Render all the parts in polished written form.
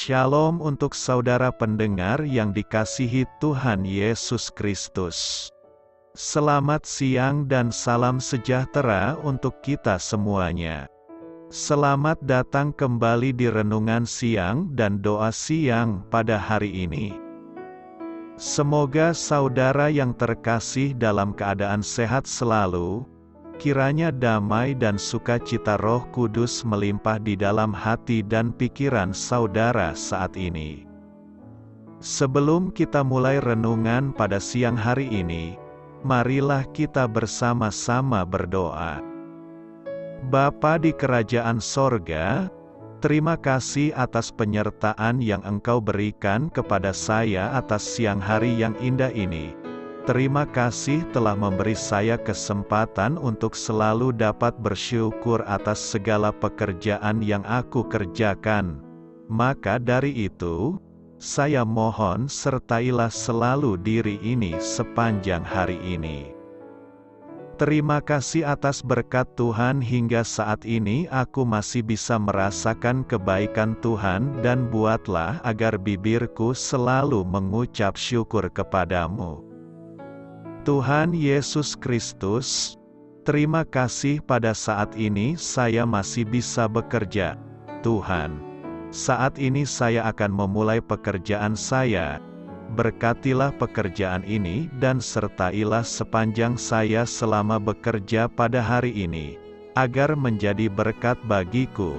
Shalom untuk saudara pendengar yang dikasihi Tuhan Yesus Kristus. Selamat siang dan salam sejahtera untuk kita semuanya. Selamat datang kembali di renungan siang dan doa siang pada hari ini. Semoga saudara yang terkasih dalam keadaan sehat selalu. Kiranya damai dan sukacita Roh Kudus melimpah di dalam hati dan pikiran saudara saat ini. Sebelum kita mulai renungan pada siang hari ini, marilah kita bersama-sama berdoa. Bapa di kerajaan sorga, terima kasih atas penyertaan yang Engkau berikan kepada saya atas siang hari yang indah ini. Terima kasih telah memberi saya kesempatan untuk selalu dapat bersyukur atas segala pekerjaan yang aku kerjakan. Maka dari itu, saya mohon sertailah selalu diri ini sepanjang hari ini. Terima kasih atas berkat Tuhan hingga saat ini aku masih bisa merasakan kebaikan Tuhan dan buatlah agar bibirku selalu mengucap syukur kepadamu. Tuhan Yesus Kristus, terima kasih pada saat ini saya masih bisa bekerja. Tuhan, saat ini saya akan memulai pekerjaan saya. Berkatilah pekerjaan ini dan sertailah sepanjang saya selama bekerja pada hari ini, agar menjadi berkat bagiku,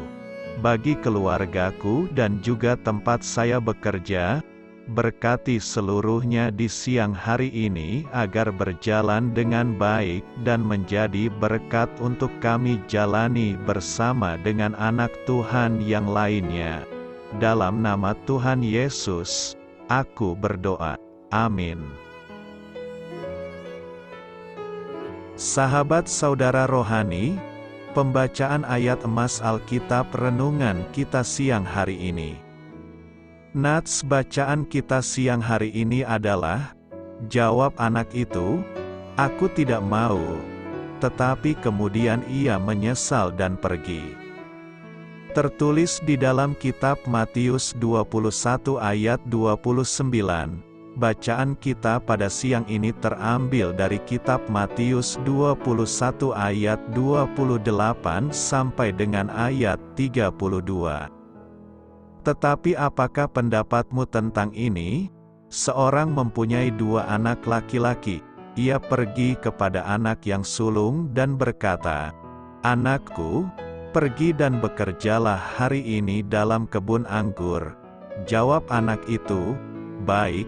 bagi keluargaku dan juga tempat saya bekerja. Berkati seluruhnya di siang hari ini agar berjalan dengan baik dan menjadi berkat untuk kami jalani bersama dengan anak Tuhan yang lainnya. Dalam nama Tuhan Yesus, aku berdoa. Amin. Sahabat saudara rohani, pembacaan ayat emas Alkitab renungan kita siang hari ini. Nats bacaan kita siang hari ini adalah, jawab anak itu, "Aku tidak mau." Tetapi kemudian ia menyesal dan pergi. Tertulis di dalam kitab Matius 21 ayat 29. Bacaan kita pada siang ini terambil dari kitab Matius 21 ayat 28 sampai dengan ayat 32. Tetapi apakah pendapatmu tentang ini? Seorang mempunyai dua anak laki-laki. Ia pergi kepada anak yang sulung dan berkata, "Anakku, pergi dan bekerjalah hari ini dalam kebun anggur." Jawab anak itu, "Baik,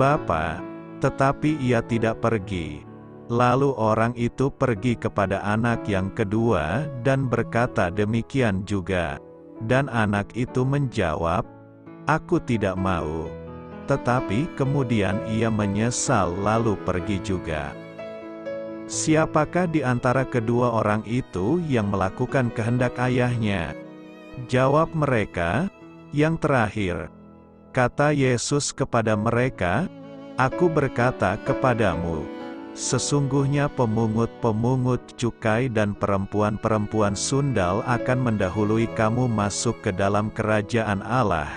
Bapa," tetapi ia tidak pergi. Lalu orang itu pergi kepada anak yang kedua dan berkata demikian juga. Dan anak itu menjawab, "Aku tidak mau." Tetapi kemudian ia menyesal lalu pergi juga. Siapakah di antara kedua orang itu yang melakukan kehendak ayahnya? Jawab mereka, "Yang terakhir." Kata Yesus kepada mereka, "Aku berkata kepadamu, sesungguhnya pemungut-pemungut cukai dan perempuan-perempuan sundal akan mendahului kamu masuk ke dalam kerajaan Allah.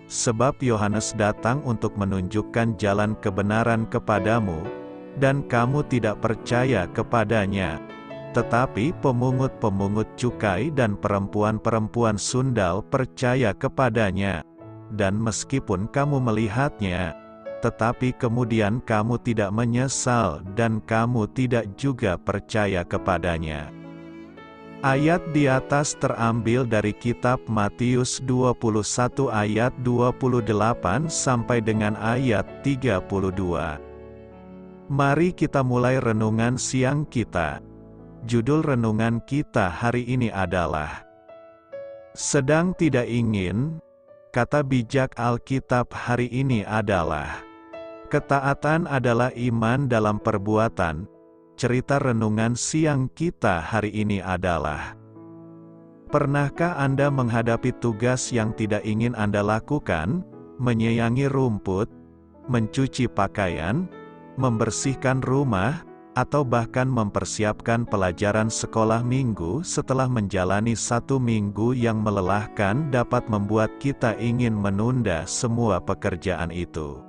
Sebab Yohanes datang untuk menunjukkan jalan kebenaran kepadamu, dan kamu tidak percaya kepadanya. Tetapi pemungut-pemungut cukai dan perempuan-perempuan sundal percaya kepadanya. Dan meskipun kamu melihatnya, tetapi kemudian kamu tidak menyesal dan kamu tidak juga percaya kepadanya." Ayat di atas terambil dari kitab Matius 21 ayat 28 sampai dengan ayat 32. Mari kita mulai renungan siang kita. Judul renungan kita hari ini adalah "Sedang Tidak Ingin." Kata bijak Alkitab hari ini adalah, ketaatan adalah iman dalam perbuatan. Cerita renungan siang kita hari ini adalah, pernahkah Anda menghadapi tugas yang tidak ingin Anda lakukan? Menyayangi rumput, mencuci pakaian, membersihkan rumah, atau bahkan mempersiapkan pelajaran sekolah minggu setelah menjalani 1 minggu yang melelahkan dapat membuat kita ingin menunda semua pekerjaan itu.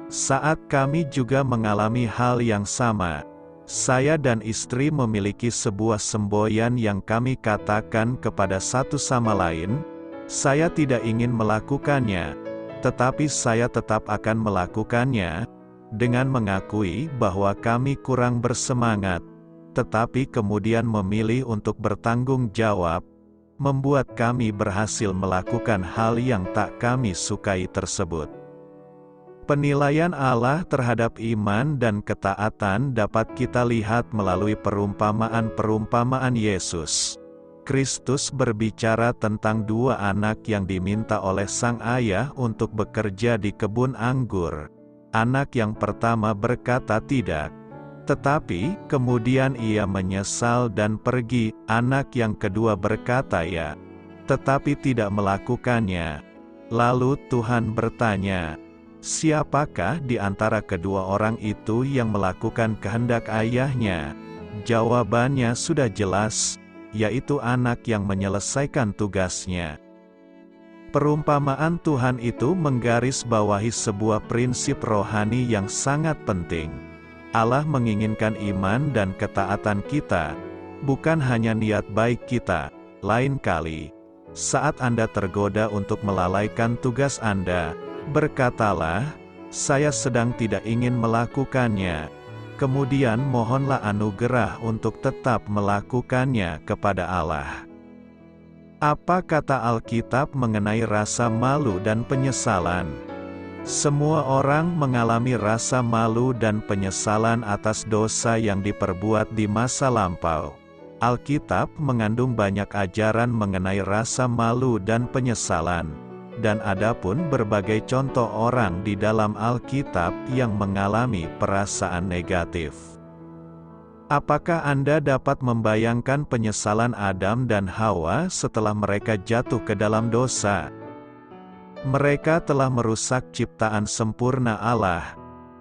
Saat kami juga mengalami hal yang sama, saya dan istri memiliki sebuah semboyan yang kami katakan kepada satu sama lain, saya tidak ingin melakukannya, tetapi saya tetap akan melakukannya, dengan mengakui bahwa kami kurang bersemangat, tetapi kemudian memilih untuk bertanggung jawab, membuat kami berhasil melakukan hal yang tak kami sukai tersebut. Penilaian Allah terhadap iman dan ketaatan dapat kita lihat melalui perumpamaan-perumpamaan Yesus. Kristus berbicara tentang 2 anak yang diminta oleh sang ayah untuk bekerja di kebun anggur. Anak yang pertama berkata tidak, tetapi kemudian ia menyesal dan pergi. Anak yang kedua berkata ya, tetapi tidak melakukannya. Lalu Tuhan bertanya, siapakah di antara kedua orang itu yang melakukan kehendak ayahnya? Jawabannya sudah jelas, yaitu anak yang menyelesaikan tugasnya. Perumpamaan Tuhan itu menggarisbawahi sebuah prinsip rohani yang sangat penting. Allah menginginkan iman dan ketaatan kita, bukan hanya niat baik kita. Lain kali, saat Anda tergoda untuk melalaikan tugas Anda, berkatalah, saya sedang tidak ingin melakukannya. Kemudian mohonlah anugerah untuk tetap melakukannya kepada Allah. Apa kata Alkitab mengenai rasa malu dan penyesalan? Semua orang mengalami rasa malu dan penyesalan atas dosa yang diperbuat di masa lampau. Alkitab mengandung banyak ajaran mengenai rasa malu dan penyesalan, dan ada pun berbagai contoh orang di dalam Alkitab yang mengalami perasaan negatif. Apakah Anda dapat membayangkan penyesalan Adam dan Hawa setelah mereka jatuh ke dalam dosa? Mereka telah merusak ciptaan sempurna Allah.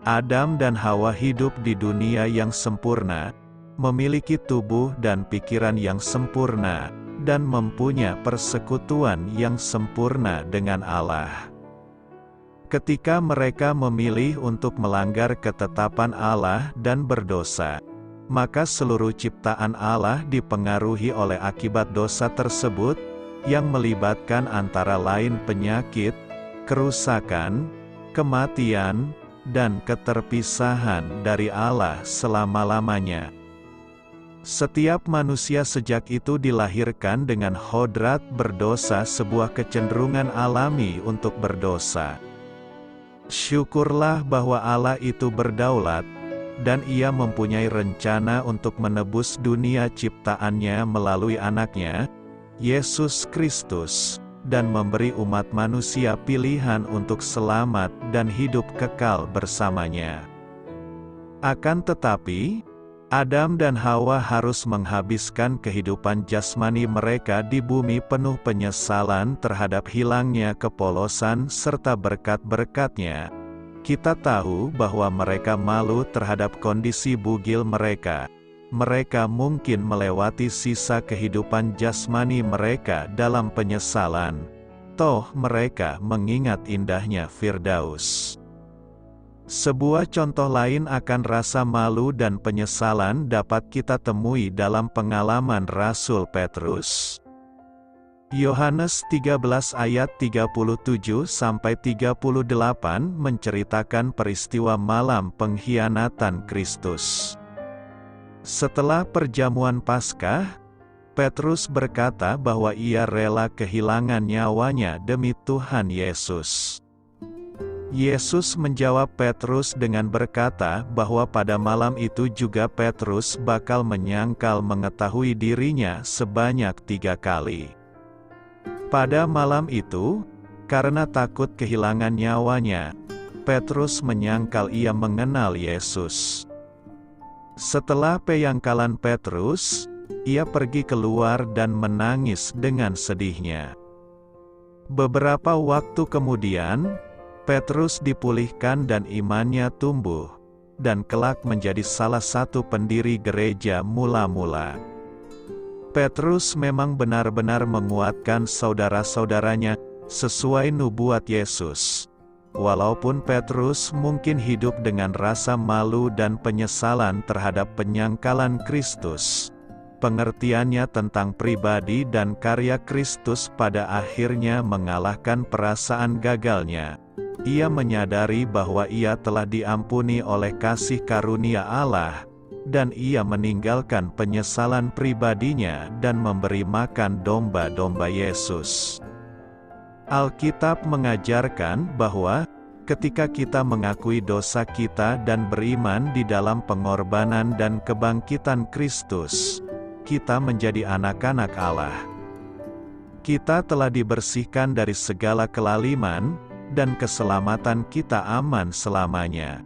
Adam dan Hawa hidup di dunia yang sempurna, memiliki tubuh dan pikiran yang sempurna, dan mempunyai persekutuan yang sempurna dengan Allah. Ketika mereka memilih untuk melanggar ketetapan Allah dan berdosa, maka seluruh ciptaan Allah dipengaruhi oleh akibat dosa tersebut, yang melibatkan antara lain penyakit, kerusakan, kematian, dan keterpisahan dari Allah selama-lamanya. Setiap manusia sejak itu dilahirkan dengan hodrat berdosa, sebuah kecenderungan alami untuk berdosa. Syukurlah bahwa Allah itu berdaulat, dan Ia mempunyai rencana untuk menebus dunia ciptaannya melalui anaknya, Yesus Kristus, dan memberi umat manusia pilihan untuk selamat dan hidup kekal bersamanya. Akan tetapi, Adam dan Hawa harus menghabiskan kehidupan jasmani mereka di bumi penuh penyesalan terhadap hilangnya kepolosan serta berkat-berkat-Nya. Kita tahu bahwa mereka malu terhadap kondisi bugil mereka. Mereka mungkin melewati sisa kehidupan jasmani mereka dalam penyesalan. Toh mereka mengingat indahnya Firdaus. Sebuah contoh lain akan rasa malu dan penyesalan dapat kita temui dalam pengalaman Rasul Petrus. Yohanes 13 ayat 37-38 menceritakan peristiwa malam pengkhianatan Kristus. Setelah perjamuan Paskah, Petrus berkata bahwa ia rela kehilangan nyawanya demi Tuhan Yesus. Yesus menjawab Petrus dengan berkata bahwa pada malam itu juga Petrus bakal menyangkal mengetahui dirinya sebanyak 3 kali. Pada malam itu, karena takut kehilangan nyawanya, Petrus menyangkal ia mengenal Yesus. Setelah peyangkalan Petrus, ia pergi keluar dan menangis dengan sedihnya. Beberapa waktu kemudian, Petrus dipulihkan dan imannya tumbuh. dan kelak menjadi salah satu pendiri gereja mula-mula. Petrus memang benar-benar menguatkan saudara-saudaranya sesuai nubuat Yesus. Walaupun Petrus mungkin hidup dengan rasa malu dan penyesalan terhadap penyangkalan Kristus, pengertiannya tentang pribadi dan karya Kristus pada akhirnya mengalahkan perasaan gagalnya. Ia menyadari bahwa ia telah diampuni oleh kasih karunia Allah, dan ia meninggalkan penyesalan pribadinya dan memberi makan domba-domba Yesus. Alkitab mengajarkan bahwa, ketika kita mengakui dosa kita dan beriman di dalam pengorbanan dan kebangkitan Kristus, kita menjadi anak-anak Allah. Kita telah dibersihkan dari segala kelaliman, dan keselamatan kita aman selamanya.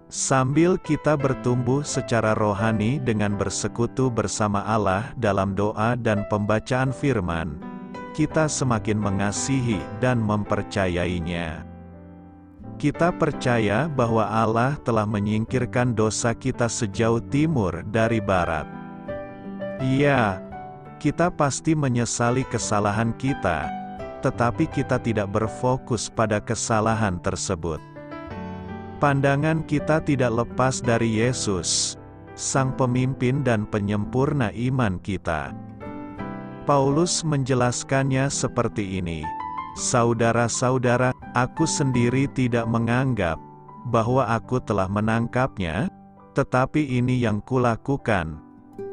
Sambil kita bertumbuh secara rohani dengan bersekutu bersama Allah dalam doa dan pembacaan firman, kita semakin mengasihi dan mempercayainya. Kita percaya bahwa Allah telah menyingkirkan dosa kita sejauh timur dari barat. Ya, kita pasti menyesali kesalahan kita, tetapi kita tidak berfokus pada kesalahan tersebut. Pandangan kita tidak lepas dari Yesus, Sang Pemimpin dan Penyempurna iman kita. Paulus menjelaskannya seperti ini, "Saudara-saudara, aku sendiri tidak menganggap bahwa aku telah menangkapnya, tetapi ini yang kulakukan.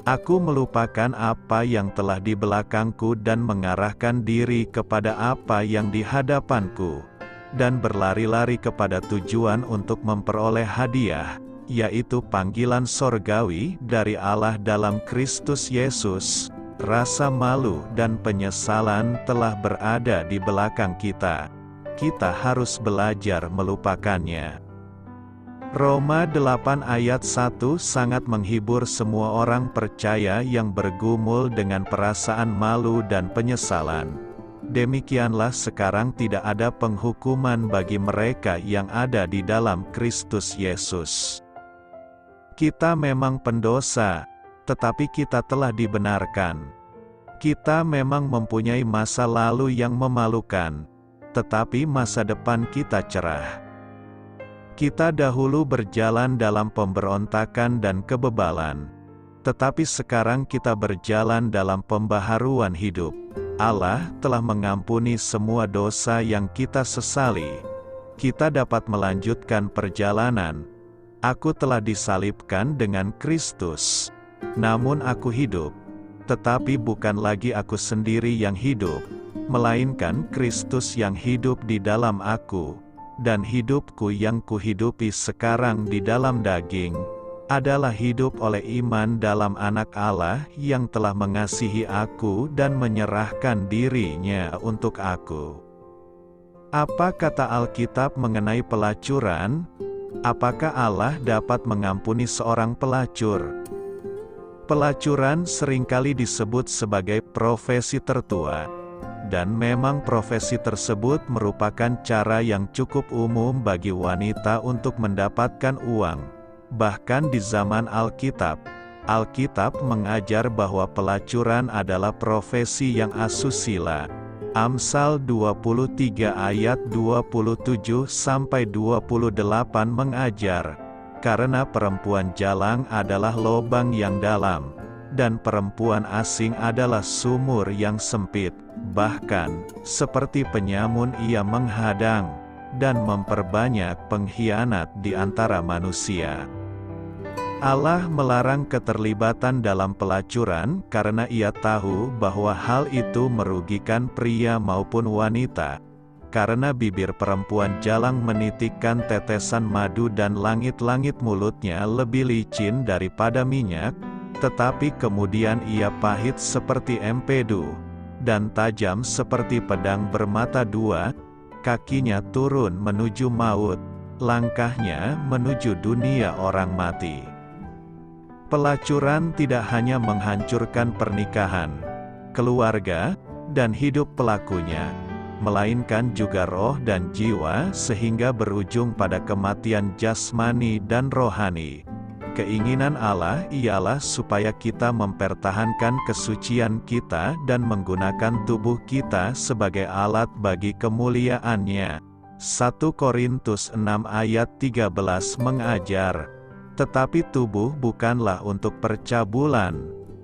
Aku melupakan apa yang telah di belakangku dan mengarahkan diri kepada apa yang di hadapanku, dan berlari-lari kepada tujuan untuk memperoleh hadiah, yaitu panggilan sorgawi dari Allah dalam Kristus Yesus." Rasa malu dan penyesalan telah berada di belakang kita. Kita harus belajar melupakannya. Roma 8 ayat 1 sangat menghibur semua orang percaya yang bergumul dengan perasaan malu dan penyesalan. Demikianlah sekarang tidak ada penghukuman bagi mereka yang ada di dalam Kristus Yesus. Kita memang pendosa, tetapi kita telah dibenarkan. Kita memang mempunyai masa lalu yang memalukan, tetapi masa depan kita cerah. Kita dahulu berjalan dalam pemberontakan dan kebebalan, tetapi sekarang kita berjalan dalam pembaharuan hidup. Allah telah mengampuni semua dosa yang kita sesali. Kita dapat melanjutkan perjalanan. Aku telah disalibkan dengan Kristus. Namun aku hidup, tetapi bukan lagi aku sendiri yang hidup, melainkan Kristus yang hidup di dalam aku, dan hidupku yang kuhidupi sekarang di dalam daging, adalah hidup oleh iman dalam Anak Allah yang telah mengasihi aku dan menyerahkan dirinya untuk aku. Apa kata Alkitab mengenai pelacuran? Apakah Allah dapat mengampuni seorang pelacur? Pelacuran seringkali disebut sebagai profesi tertua, dan memang profesi tersebut merupakan cara yang cukup umum bagi wanita untuk mendapatkan uang. Bahkan di zaman Alkitab, Alkitab mengajar bahwa pelacuran adalah profesi yang asusila. Amsal 23 ayat 27-28 mengajar, "Karena perempuan jalang adalah lobang yang dalam, dan perempuan asing adalah sumur yang sempit, bahkan, seperti penyamun ia menghadang, dan memperbanyak pengkhianat di antara manusia." Allah melarang keterlibatan dalam pelacuran karena Ia tahu bahwa hal itu merugikan pria maupun wanita. Karena bibir perempuan jalang menitikkan tetesan madu dan langit-langit mulutnya lebih licin daripada minyak, tetapi kemudian ia pahit seperti empedu, dan tajam seperti pedang bermata dua, kakinya turun menuju maut, langkahnya menuju dunia orang mati. Pelacuran tidak hanya menghancurkan pernikahan, keluarga, dan hidup pelakunya, melainkan juga roh dan jiwa sehingga berujung pada kematian jasmani dan rohani. Keinginan Allah ialah supaya kita mempertahankan kesucian kita dan menggunakan tubuh kita sebagai alat bagi kemuliaan-Nya. 1 Korintus 6 ayat 13 mengajar, tetapi tubuh bukanlah untuk percabulan,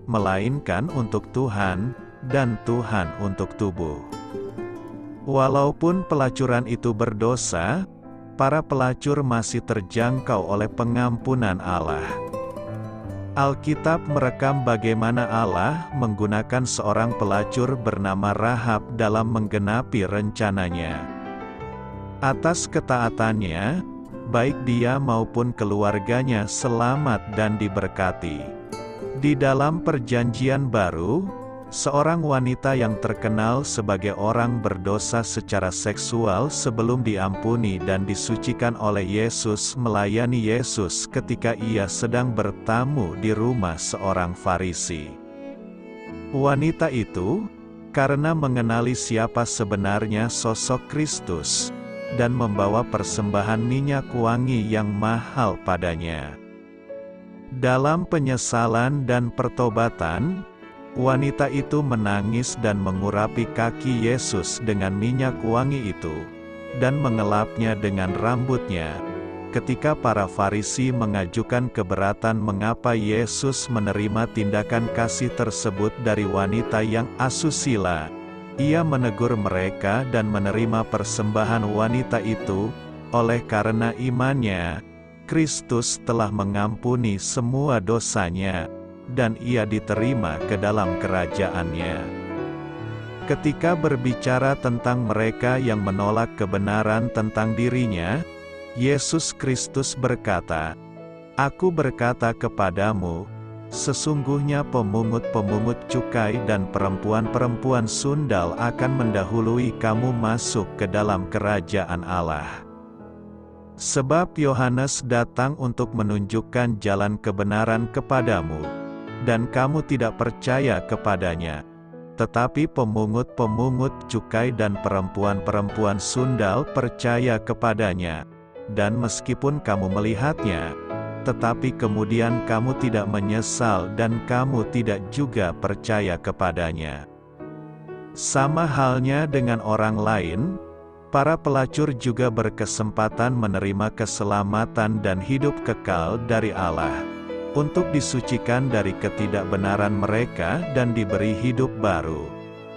melainkan untuk Tuhan, dan Tuhan untuk tubuh. Walaupun pelacuran itu berdosa, para pelacur masih terjangkau oleh pengampunan Allah. Alkitab merekam bagaimana Allah menggunakan seorang pelacur bernama Rahab dalam menggenapi rencananya. Atas ketaatannya, baik dia maupun keluarganya selamat dan diberkati. Di dalam Perjanjian Baru, seorang wanita yang terkenal sebagai orang berdosa secara seksual sebelum diampuni dan disucikan oleh Yesus melayani Yesus ketika ia sedang bertamu di rumah seorang Farisi. Wanita itu, karena mengenali siapa sebenarnya sosok Kristus, dan membawa persembahan minyak wangi yang mahal padanya. Dalam penyesalan dan pertobatan, wanita itu menangis dan mengurapi kaki Yesus dengan minyak wangi itu, dan mengelapnya dengan rambutnya. Ketika para Farisi mengajukan keberatan mengapa Yesus menerima tindakan kasih tersebut dari wanita yang asusila, Ia menegur mereka dan menerima persembahan wanita itu. Oleh karena imannya, Kristus telah mengampuni semua dosanya, dan ia diterima ke dalam kerajaan-Nya. Ketika berbicara tentang mereka yang menolak kebenaran tentang dirinya, Yesus Kristus berkata, "Aku berkata kepadamu, sesungguhnya pemungut-pemungut cukai dan perempuan-perempuan sundal akan mendahului kamu masuk ke dalam kerajaan Allah. Sebab Yohanes datang untuk menunjukkan jalan kebenaran kepadamu, dan kamu tidak percaya kepadanya. Tetapi pemungut-pemungut cukai dan perempuan-perempuan sundal percaya kepadanya. Dan meskipun kamu melihatnya, tetapi kemudian kamu tidak menyesal dan kamu tidak juga percaya kepadanya." Sama halnya dengan orang lain, para pelacur juga berkesempatan menerima keselamatan dan hidup kekal dari Allah, untuk disucikan dari ketidakbenaran mereka dan diberi hidup baru.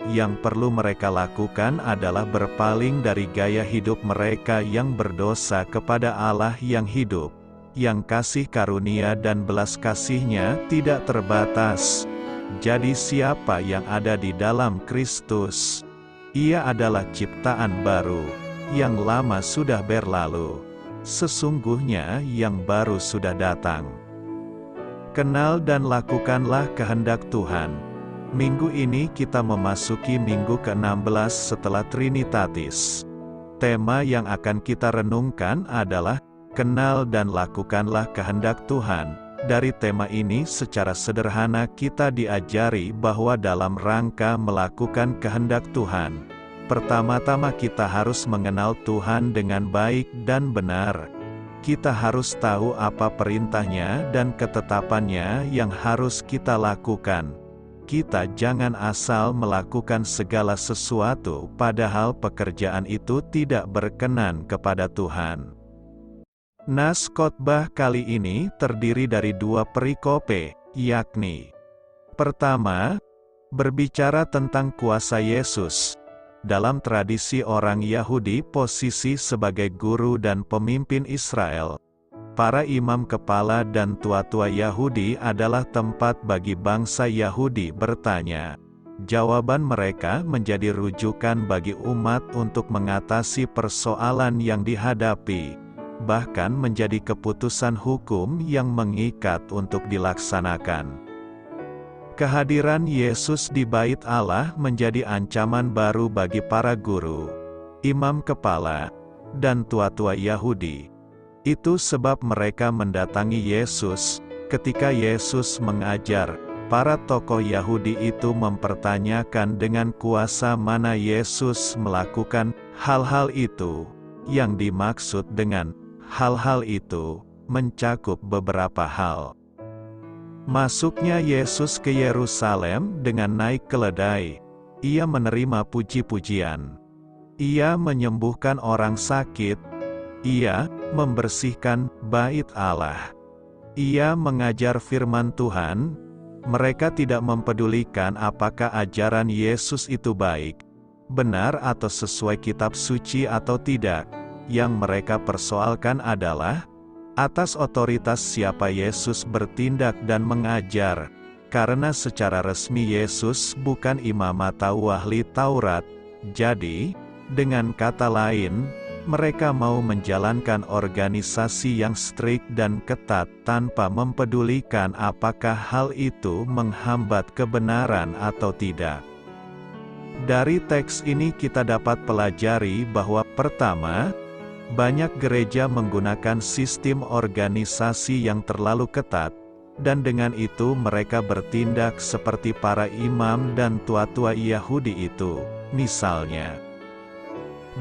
Yang perlu mereka lakukan adalah berpaling dari gaya hidup mereka yang berdosa kepada Allah yang hidup, yang kasih karunia dan belas kasih-Nya tidak terbatas. Jadi siapa yang ada di dalam Kristus, ia adalah ciptaan baru, yang lama sudah berlalu, sesungguhnya yang baru sudah datang. Kenal dan lakukanlah kehendak Tuhan. Minggu ini kita memasuki minggu ke-16 setelah Trinitatis. Tema yang akan kita renungkan adalah kenal dan lakukanlah kehendak Tuhan. Dari tema ini secara sederhana kita diajari bahwa dalam rangka melakukan kehendak Tuhan, pertama-tama kita harus mengenal Tuhan dengan baik dan benar. Kita harus tahu apa perintah-Nya dan ketetapan-Nya yang harus kita lakukan. Kita jangan asal melakukan segala sesuatu padahal pekerjaan itu tidak berkenan kepada Tuhan. Nas khotbah kali ini terdiri dari 2 perikope, yakni: pertama, berbicara tentang kuasa Yesus. Dalam tradisi orang Yahudi, posisi sebagai guru dan pemimpin Israel, para imam kepala dan tua-tua Yahudi adalah tempat bagi bangsa Yahudi bertanya. Jawaban mereka menjadi rujukan bagi umat untuk mengatasi persoalan yang dihadapi, bahkan menjadi keputusan hukum yang mengikat untuk dilaksanakan. Kehadiran Yesus di Bait Allah menjadi ancaman baru bagi para guru, imam kepala, dan tua-tua Yahudi. Itu sebab mereka mendatangi Yesus ketika Yesus mengajar, para tokoh Yahudi itu mempertanyakan dengan kuasa mana Yesus melakukan hal-hal itu. Yang dimaksud dengan hal-hal itu mencakup beberapa hal. Masuknya Yesus ke Yerusalem dengan naik keledai. Ia menerima puji-pujian. Ia menyembuhkan orang sakit. Ia membersihkan bait Allah. Ia mengajar firman Tuhan. Mereka tidak mempedulikan apakah ajaran Yesus itu baik, benar atau sesuai kitab suci atau tidak. Yang mereka persoalkan adalah atas otoritas siapa Yesus bertindak dan mengajar, karena secara resmi Yesus bukan imam atau ahli Taurat. Jadi, dengan kata lain, mereka mau menjalankan organisasi yang strict dan ketat tanpa mempedulikan apakah hal itu menghambat kebenaran atau tidak. Dari teks ini kita dapat pelajari bahwa pertama, banyak gereja menggunakan sistem organisasi yang terlalu ketat, dan dengan itu mereka bertindak seperti para imam dan tua-tua Yahudi itu. Misalnya,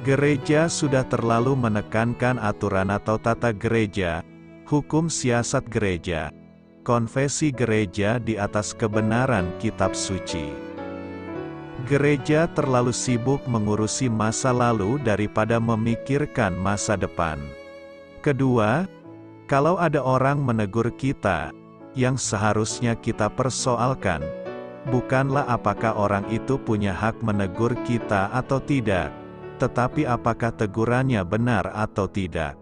gereja sudah terlalu menekankan aturan atau tata gereja, hukum siasat gereja, konfesi gereja di atas kebenaran kitab suci. Gereja terlalu sibuk mengurusi masa lalu daripada memikirkan masa depan. Kedua, kalau ada orang menegur kita, yang seharusnya kita persoalkan, bukanlah apakah orang itu punya hak menegur kita atau tidak, tetapi apakah tegurannya benar atau tidak.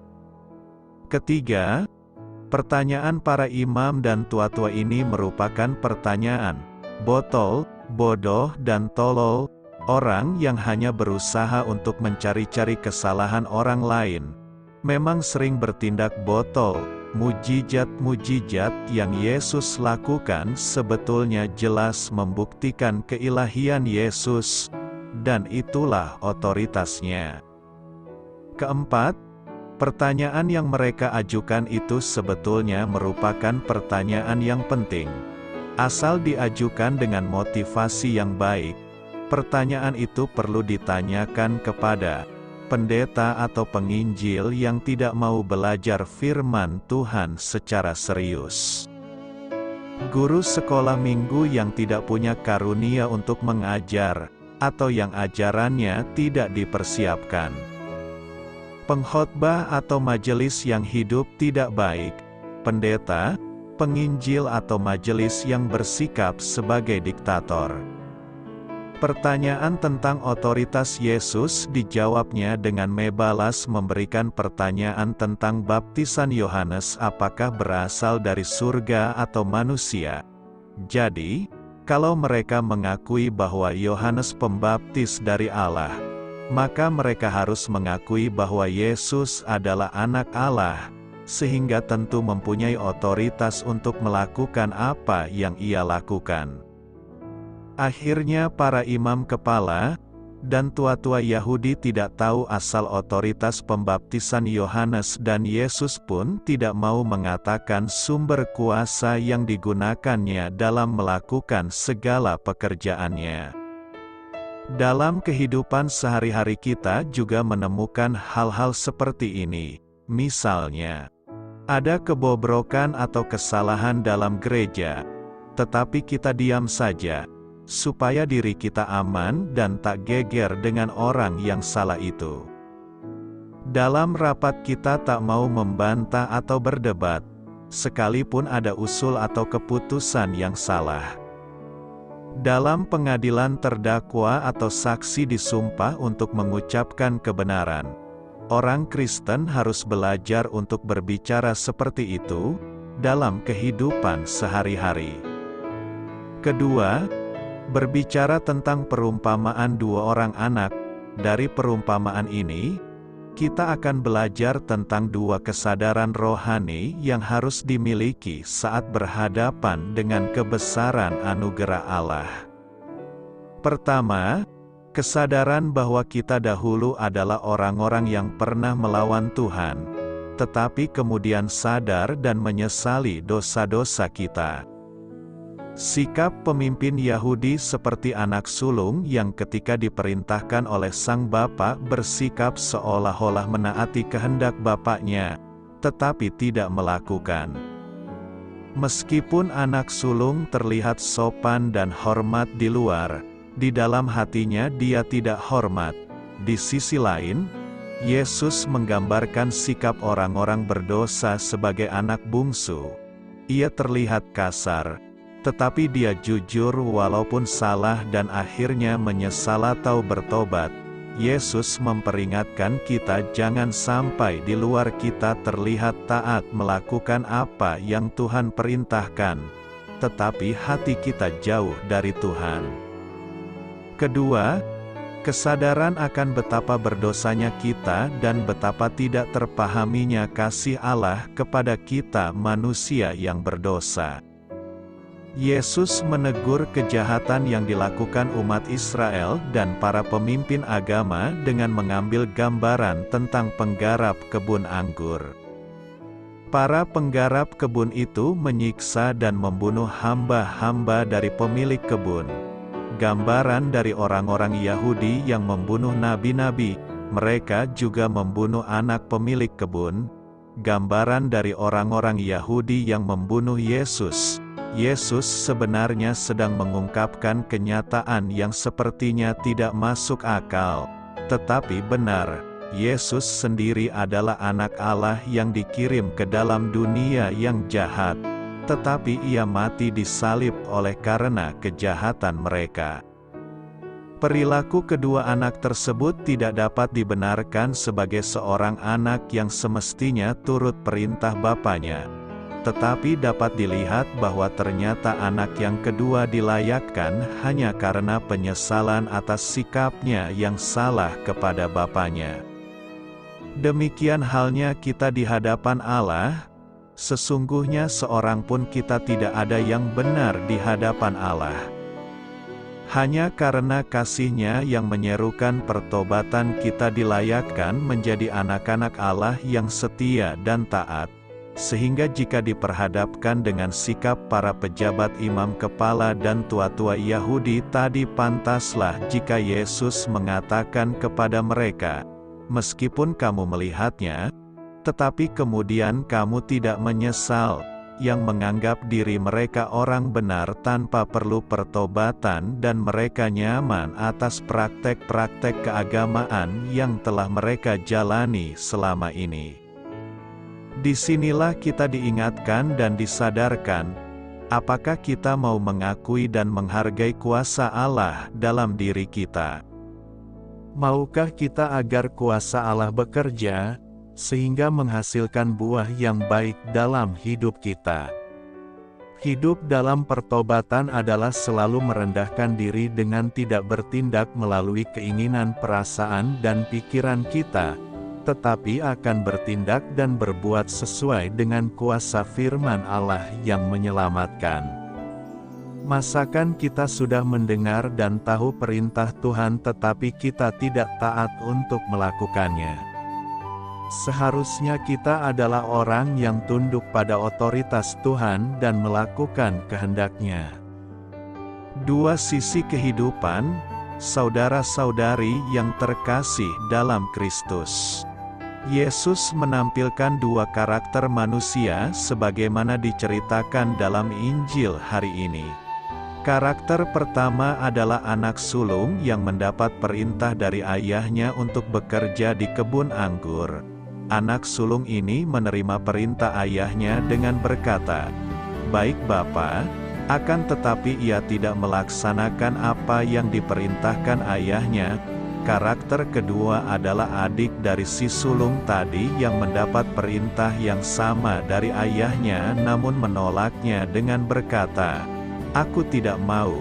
Ketiga, pertanyaan para imam dan tua-tua ini merupakan pertanyaan botol, bodoh dan tolol, orang yang hanya berusaha untuk mencari-cari kesalahan orang lain. Memang sering bertindak botol. Mujizat-mujizat yang Yesus lakukan sebetulnya jelas membuktikan keilahian Yesus, dan itulah otoritasnya. Keempat, pertanyaan yang mereka ajukan itu sebetulnya merupakan pertanyaan yang penting. Asal diajukan dengan motivasi yang baik, pertanyaan itu perlu ditanyakan kepada pendeta atau penginjil yang tidak mau belajar firman Tuhan secara serius. Guru sekolah minggu yang tidak punya karunia untuk mengajar, atau yang ajarannya tidak dipersiapkan. Pengkhotbah atau majelis yang hidup tidak baik. Pendeta, penginjil atau majelis yang bersikap sebagai diktator. Pertanyaan tentang otoritas Yesus dijawabnya dengan mebalas memberikan pertanyaan tentang baptisan Yohanes apakah berasal dari surga atau manusia. Jadi, kalau mereka mengakui bahwa Yohanes Pembaptis dari Allah, maka mereka harus mengakui bahwa Yesus adalah anak Allah, sehingga tentu mempunyai otoritas untuk melakukan apa yang ia lakukan. Akhirnya para imam kepala dan tua-tua Yahudi tidak tahu asal otoritas pembaptisan Yohanes dan Yesus pun tidak mau mengatakan sumber kuasa yang digunakannya dalam melakukan segala pekerjaannya. Dalam kehidupan sehari-hari kita juga menemukan hal-hal seperti ini. Misalnya, ada kebobrokan atau kesalahan dalam gereja, tetapi kita diam saja, supaya diri kita aman dan tak geger dengan orang yang salah itu. Dalam rapat kita tak mau membantah atau berdebat, sekalipun ada usul atau keputusan yang salah. Dalam pengadilan terdakwa atau saksi disumpah untuk mengucapkan kebenaran. Orang Kristen harus belajar untuk berbicara seperti itu dalam kehidupan sehari-hari. Kedua, berbicara tentang perumpamaan dua orang anak. Dari perumpamaan ini, kita akan belajar tentang dua kesadaran rohani yang harus dimiliki saat berhadapan dengan kebesaran anugerah Allah. Pertama, kesadaran bahwa kita dahulu adalah orang-orang yang pernah melawan Tuhan, tetapi kemudian sadar dan menyesali dosa-dosa kita. Sikap pemimpin Yahudi seperti anak sulung yang ketika diperintahkan oleh sang bapak bersikap seolah-olah menaati kehendak bapaknya, tetapi tidak melakukan. Meskipun anak sulung terlihat sopan dan hormat di luar, di dalam hatinya dia tidak hormat. Di sisi lain, Yesus menggambarkan sikap orang-orang berdosa sebagai anak bungsu. Ia terlihat kasar, tetapi dia jujur walaupun salah dan akhirnya menyesal atau bertobat. Yesus memperingatkan kita jangan sampai di luar kita terlihat taat melakukan apa yang Tuhan perintahkan, tetapi hati kita jauh dari Tuhan. Kedua, kesadaran akan betapa berdosanya kita dan betapa tidak terpahaminya kasih Allah kepada kita manusia yang berdosa. Yesus menegur kejahatan yang dilakukan umat Israel dan para pemimpin agama dengan mengambil gambaran tentang penggarap kebun anggur. Para penggarap kebun itu menyiksa dan membunuh hamba-hamba dari pemilik kebun. Gambaran dari orang-orang Yahudi yang membunuh nabi-nabi, mereka juga membunuh anak pemilik kebun. Gambaran dari orang-orang Yahudi yang membunuh Yesus. Yesus sebenarnya sedang mengungkapkan kenyataan yang sepertinya tidak masuk akal, tetapi benar. Yesus sendiri adalah anak Allah yang dikirim ke dalam dunia yang jahat, tetapi ia mati disalib oleh karena kejahatan mereka. Perilaku kedua anak tersebut tidak dapat dibenarkan sebagai seorang anak yang semestinya turut perintah bapaknya. Tetapi dapat dilihat bahwa ternyata anak yang kedua dilayakkan hanya karena penyesalan atas sikapnya yang salah kepada bapaknya. Demikian halnya kita di hadapan Allah. Sesungguhnya seorang pun kita tidak ada yang benar di hadapan Allah. Hanya karena kasih-Nya yang menyerukan pertobatan kita dilayakkan menjadi anak-anak Allah yang setia dan taat. Sehingga jika diperhadapkan dengan sikap para pejabat imam kepala dan tua-tua Yahudi tadi, pantaslah jika Yesus mengatakan kepada mereka, "Meskipun kamu melihatnya, tetapi kemudian kamu tidak menyesal," yang menganggap diri mereka orang benar tanpa perlu pertobatan dan mereka nyaman atas praktek-praktek keagamaan yang telah mereka jalani selama ini. Disinilah kita diingatkan dan disadarkan, apakah kita mau mengakui dan menghargai kuasa Allah dalam diri kita? Maukah kita agar kuasa Allah bekerja, sehingga menghasilkan buah yang baik dalam hidup kita? Hidup dalam pertobatan adalah selalu merendahkan diri dengan tidak bertindak melalui keinginan perasaan dan pikiran kita, tetapi akan bertindak dan berbuat sesuai dengan kuasa firman Allah yang menyelamatkan. Masakan kita sudah mendengar dan tahu perintah Tuhan tetapi kita tidak taat untuk melakukannya? Seharusnya kita adalah orang yang tunduk pada otoritas Tuhan dan melakukan kehendak-Nya. Dua sisi kehidupan, saudara-saudari yang terkasih dalam Kristus. Yesus menampilkan dua karakter manusia sebagaimana diceritakan dalam Injil hari ini. Karakter pertama adalah anak sulung yang mendapat perintah dari ayahnya untuk bekerja di kebun anggur. Anak sulung ini menerima perintah ayahnya dengan berkata, "Baik Bapa," akan tetapi ia tidak melaksanakan apa yang diperintahkan ayahnya. Karakter kedua adalah adik dari si sulung tadi yang mendapat perintah yang sama dari ayahnya namun menolaknya dengan berkata, "Aku tidak mau,"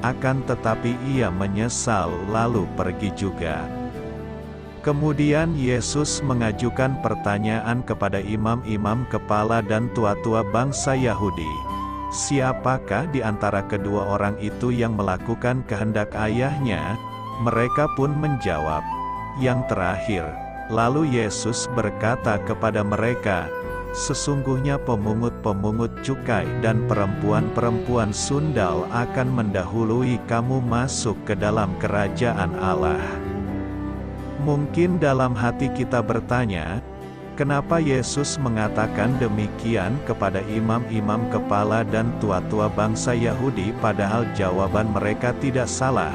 akan tetapi ia menyesal lalu pergi juga. Kemudian Yesus mengajukan pertanyaan kepada imam-imam kepala dan tua-tua bangsa Yahudi. Siapakah di antara kedua orang itu yang melakukan kehendak ayahnya? Mereka pun menjawab, "Yang terakhir." Lalu Yesus berkata kepada mereka, Sesungguhnya pemungut-pemungut cukai dan perempuan-perempuan sundal akan mendahului kamu masuk ke dalam kerajaan Allah." Mungkin dalam hati kita bertanya, kenapa Yesus mengatakan demikian kepada imam-imam kepala dan tua-tua bangsa Yahudi padahal jawaban mereka tidak salah?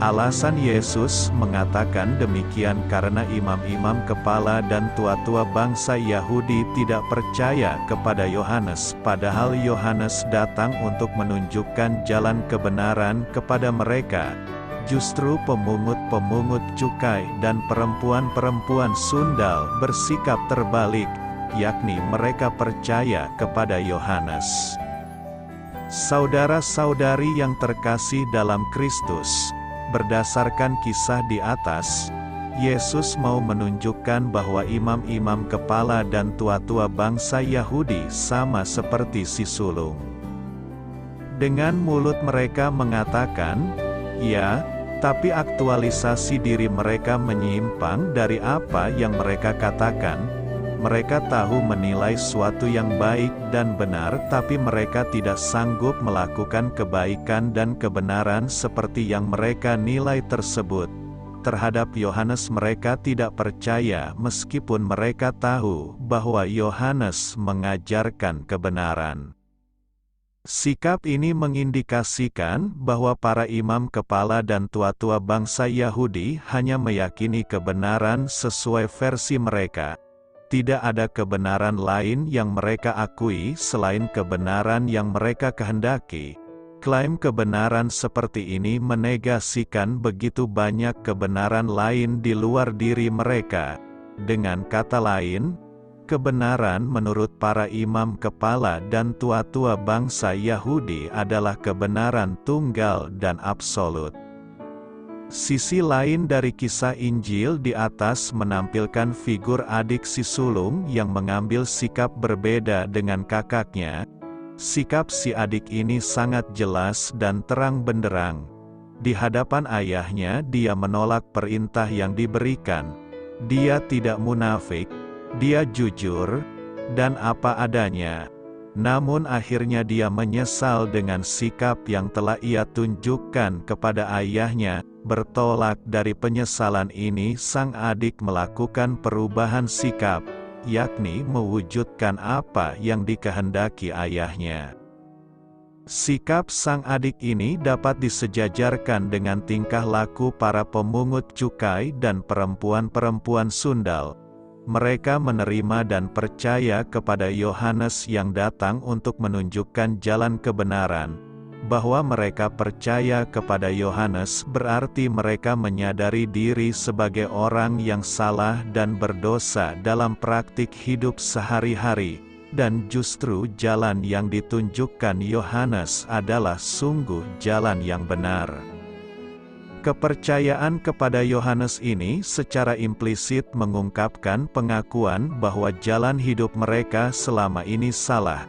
Alasan Yesus mengatakan demikian karena imam-imam kepala dan tua-tua bangsa Yahudi tidak percaya kepada Yohanes, padahal Yohanes datang untuk menunjukkan jalan kebenaran kepada mereka. Justru pemungut-pemungut cukai dan perempuan-perempuan sundal bersikap terbalik, yakni mereka percaya kepada Yohanes. Saudara-saudari yang terkasih dalam Kristus, berdasarkan kisah di atas, Yesus mau menunjukkan bahwa imam-imam kepala dan tua-tua bangsa Yahudi sama seperti si sulung. Dengan mulut mereka mengatakan, "Ya," tapi aktualisasi diri mereka menyimpang dari apa yang mereka katakan. Mereka tahu menilai suatu yang baik dan benar, tapi mereka tidak sanggup melakukan kebaikan dan kebenaran seperti yang mereka nilai tersebut. Terhadap Yohanes mereka tidak percaya meskipun mereka tahu bahwa Yohanes mengajarkan kebenaran. Sikap ini mengindikasikan bahwa para imam kepala dan tua-tua bangsa Yahudi hanya meyakini kebenaran sesuai versi mereka. Tidak ada kebenaran lain yang mereka akui selain kebenaran yang mereka kehendaki. Klaim kebenaran seperti ini menegasikan begitu banyak kebenaran lain di luar diri mereka. Dengan kata lain, kebenaran menurut para imam kepala dan tua-tua bangsa Yahudi adalah kebenaran tunggal dan absolut. Sisi lain dari kisah Injil di atas menampilkan figur adik si sulung yang mengambil sikap berbeda dengan kakaknya. Sikap si adik ini sangat jelas dan terang benderang. Di hadapan ayahnya dia menolak perintah yang diberikan. Dia tidak munafik, dia jujur, dan apa adanya. Namun akhirnya dia menyesal dengan sikap yang telah ia tunjukkan kepada ayahnya. Bertolak dari penyesalan ini sang adik melakukan perubahan sikap, yakni mewujudkan apa yang dikehendaki ayahnya. Sikap sang adik ini dapat disejajarkan dengan tingkah laku para pemungut cukai dan perempuan-perempuan sundal. Mereka menerima dan percaya kepada Yohanes yang datang untuk menunjukkan jalan kebenaran. Bahwa mereka percaya kepada Yohanes berarti mereka menyadari diri sebagai orang yang salah dan berdosa dalam praktik hidup sehari-hari, dan justru jalan yang ditunjukkan Yohanes adalah sungguh jalan yang benar. Kepercayaan kepada Yohanes ini secara implisit mengungkapkan pengakuan bahwa jalan hidup mereka selama ini salah.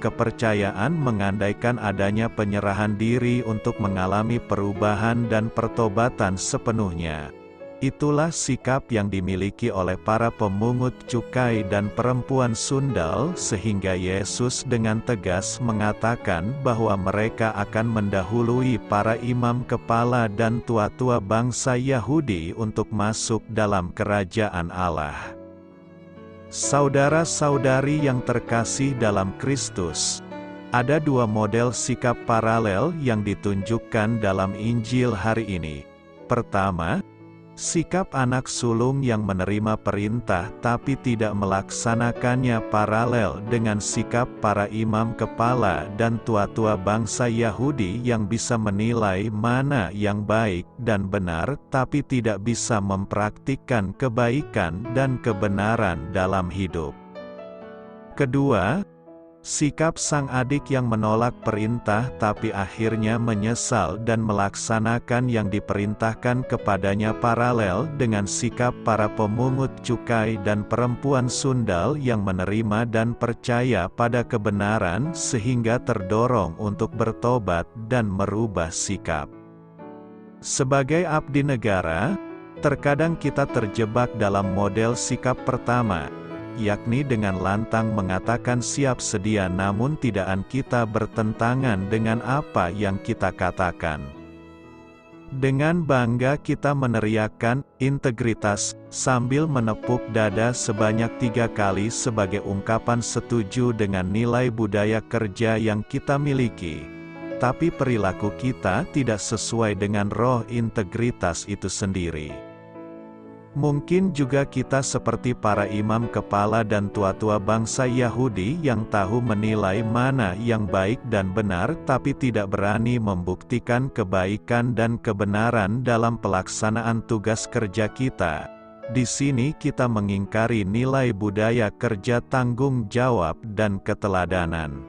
Kepercayaan mengandaikan adanya penyerahan diri untuk mengalami perubahan dan pertobatan sepenuhnya. Itulah sikap yang dimiliki oleh para pemungut cukai dan perempuan sundal sehingga Yesus dengan tegas mengatakan bahwa mereka akan mendahului para imam kepala dan tua-tua bangsa Yahudi untuk masuk dalam kerajaan Allah. Saudara-saudari yang terkasih dalam Kristus, ada dua model sikap paralel yang ditunjukkan dalam Injil hari ini. Pertama, sikap anak sulung yang menerima perintah tapi tidak melaksanakannya paralel dengan sikap para imam kepala dan tua-tua bangsa Yahudi yang bisa menilai mana yang baik dan benar tapi tidak bisa mempraktikkan kebaikan dan kebenaran dalam hidup. Kedua, sikap sang adik yang menolak perintah tapi akhirnya menyesal dan melaksanakan yang diperintahkan kepadanya paralel dengan sikap para pemungut cukai dan perempuan sundal yang menerima dan percaya pada kebenaran sehingga terdorong untuk bertobat dan merubah sikap. Sebagai abdi negara, terkadang kita terjebak dalam model sikap pertama, yakni dengan lantang mengatakan siap sedia namun tidak kita bertentangan dengan apa yang kita katakan. Dengan bangga kita meneriakkan integritas, sambil menepuk dada sebanyak 3 kali sebagai ungkapan setuju dengan nilai budaya kerja yang kita miliki. Tapi perilaku kita tidak sesuai dengan roh integritas itu sendiri. Mungkin juga kita seperti para imam kepala dan tua-tua bangsa Yahudi yang tahu menilai mana yang baik dan benar tapi tidak berani membuktikan kebaikan dan kebenaran dalam pelaksanaan tugas kerja kita. Di sini kita mengingkari nilai budaya kerja tanggung jawab dan keteladanan.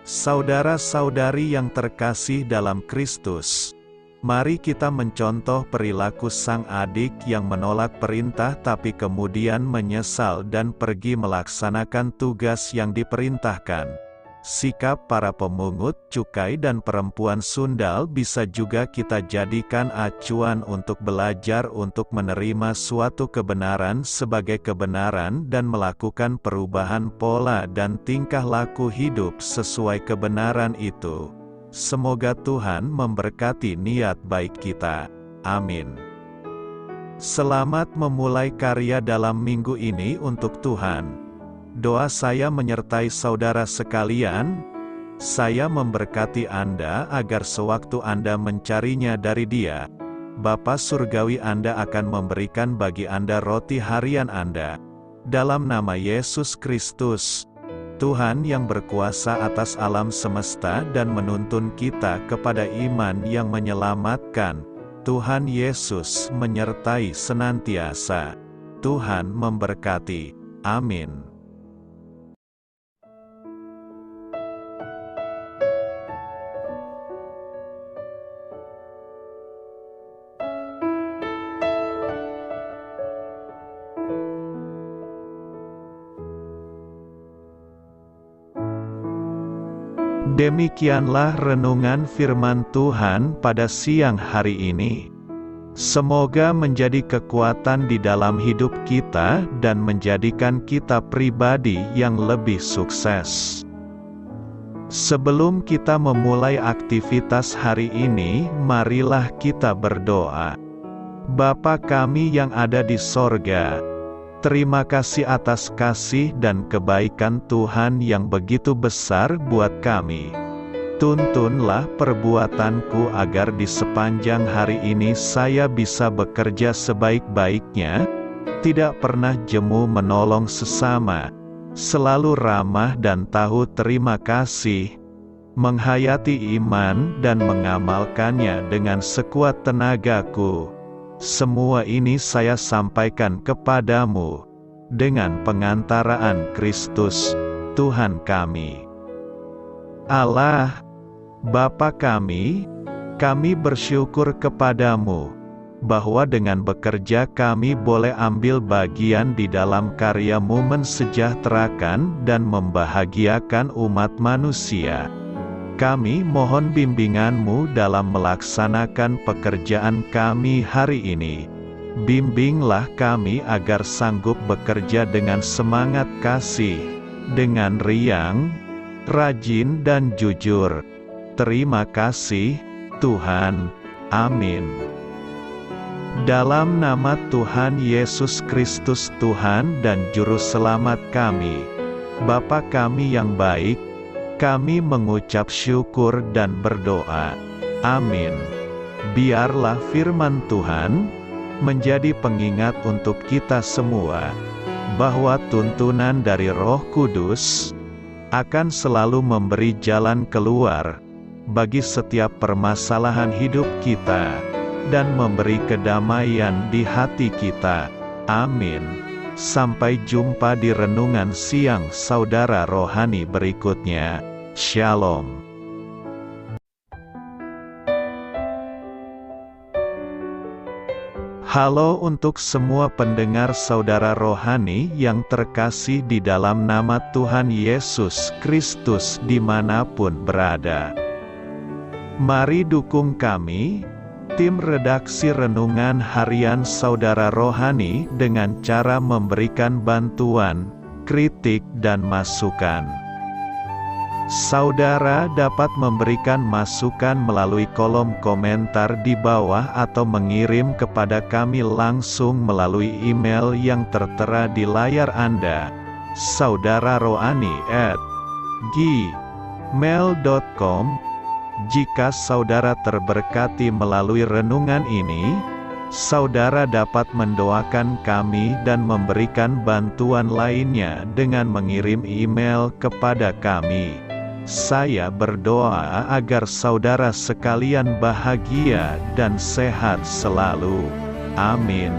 Saudara-saudari yang terkasih dalam Kristus, mari kita mencontoh perilaku sang adik yang menolak perintah tapi kemudian menyesal dan pergi melaksanakan tugas yang diperintahkan. Sikap para pemungut cukai dan perempuan sundal bisa juga kita jadikan acuan untuk belajar untuk menerima suatu kebenaran sebagai kebenaran dan melakukan perubahan pola dan tingkah laku hidup sesuai kebenaran itu. Semoga Tuhan memberkati niat baik kita. Amin. Selamat memulai karya dalam minggu ini untuk Tuhan. Doa saya menyertai saudara sekalian. Saya memberkati Anda agar sewaktu Anda mencarinya dari Dia, Bapa Surgawi Anda akan memberikan bagi Anda roti harian Anda. Dalam nama Yesus Kristus, Tuhan yang berkuasa atas alam semesta dan menuntun kita kepada iman yang menyelamatkan, Tuhan Yesus menyertai senantiasa. Tuhan memberkati. Amin. Demikianlah renungan firman Tuhan pada siang hari ini. Semoga menjadi kekuatan di dalam hidup kita dan menjadikan kita pribadi yang lebih sukses. Sebelum kita memulai aktivitas hari ini, marilah kita berdoa. Bapa kami yang ada di sorga, terima kasih atas kasih dan kebaikan Tuhan yang begitu besar buat kami. Tuntunlah perbuatanku agar di sepanjang hari ini saya bisa bekerja sebaik-baiknya, tidak pernah jemu menolong sesama, selalu ramah dan tahu terima kasih, menghayati iman dan mengamalkannya dengan sekuat tenagaku. Semua ini saya sampaikan kepadamu, dengan pengantaraan Kristus, Tuhan kami. Allah, Bapa kami bersyukur kepadamu, bahwa dengan bekerja kami boleh ambil bagian di dalam karya-Mu mensejahterakan dan membahagiakan umat manusia. Kami mohon bimbingan-Mu dalam melaksanakan pekerjaan kami hari ini. Bimbinglah kami agar sanggup bekerja dengan semangat kasih, dengan riang, rajin dan jujur. Terima kasih, Tuhan. Amin. Dalam nama Tuhan Yesus Kristus Tuhan dan Juru Selamat kami, Bapa kami yang baik, kami mengucap syukur dan berdoa. Amin. Biarlah firman Tuhan menjadi pengingat untuk kita semua, bahwa tuntunan dari Roh Kudus akan selalu memberi jalan keluar bagi setiap permasalahan hidup kita, dan memberi kedamaian di hati kita. Amin. Sampai jumpa di renungan siang saudara rohani berikutnya. Shalom. Halo untuk semua pendengar saudara rohani yang terkasih di dalam nama Tuhan Yesus Kristus dimanapun berada. Mari dukung kami Tim redaksi Renungan Harian Saudara Rohani dengan cara memberikan bantuan, kritik dan masukan. Saudara dapat memberikan masukan melalui kolom komentar di bawah atau mengirim kepada kami langsung melalui email yang tertera di layar Anda, saudararohani@gmail.com. Jika saudara terberkati melalui renungan ini, saudara dapat mendoakan kami dan memberikan bantuan lainnya dengan mengirim email kepada kami. Saya berdoa agar saudara sekalian bahagia dan sehat selalu. Amin.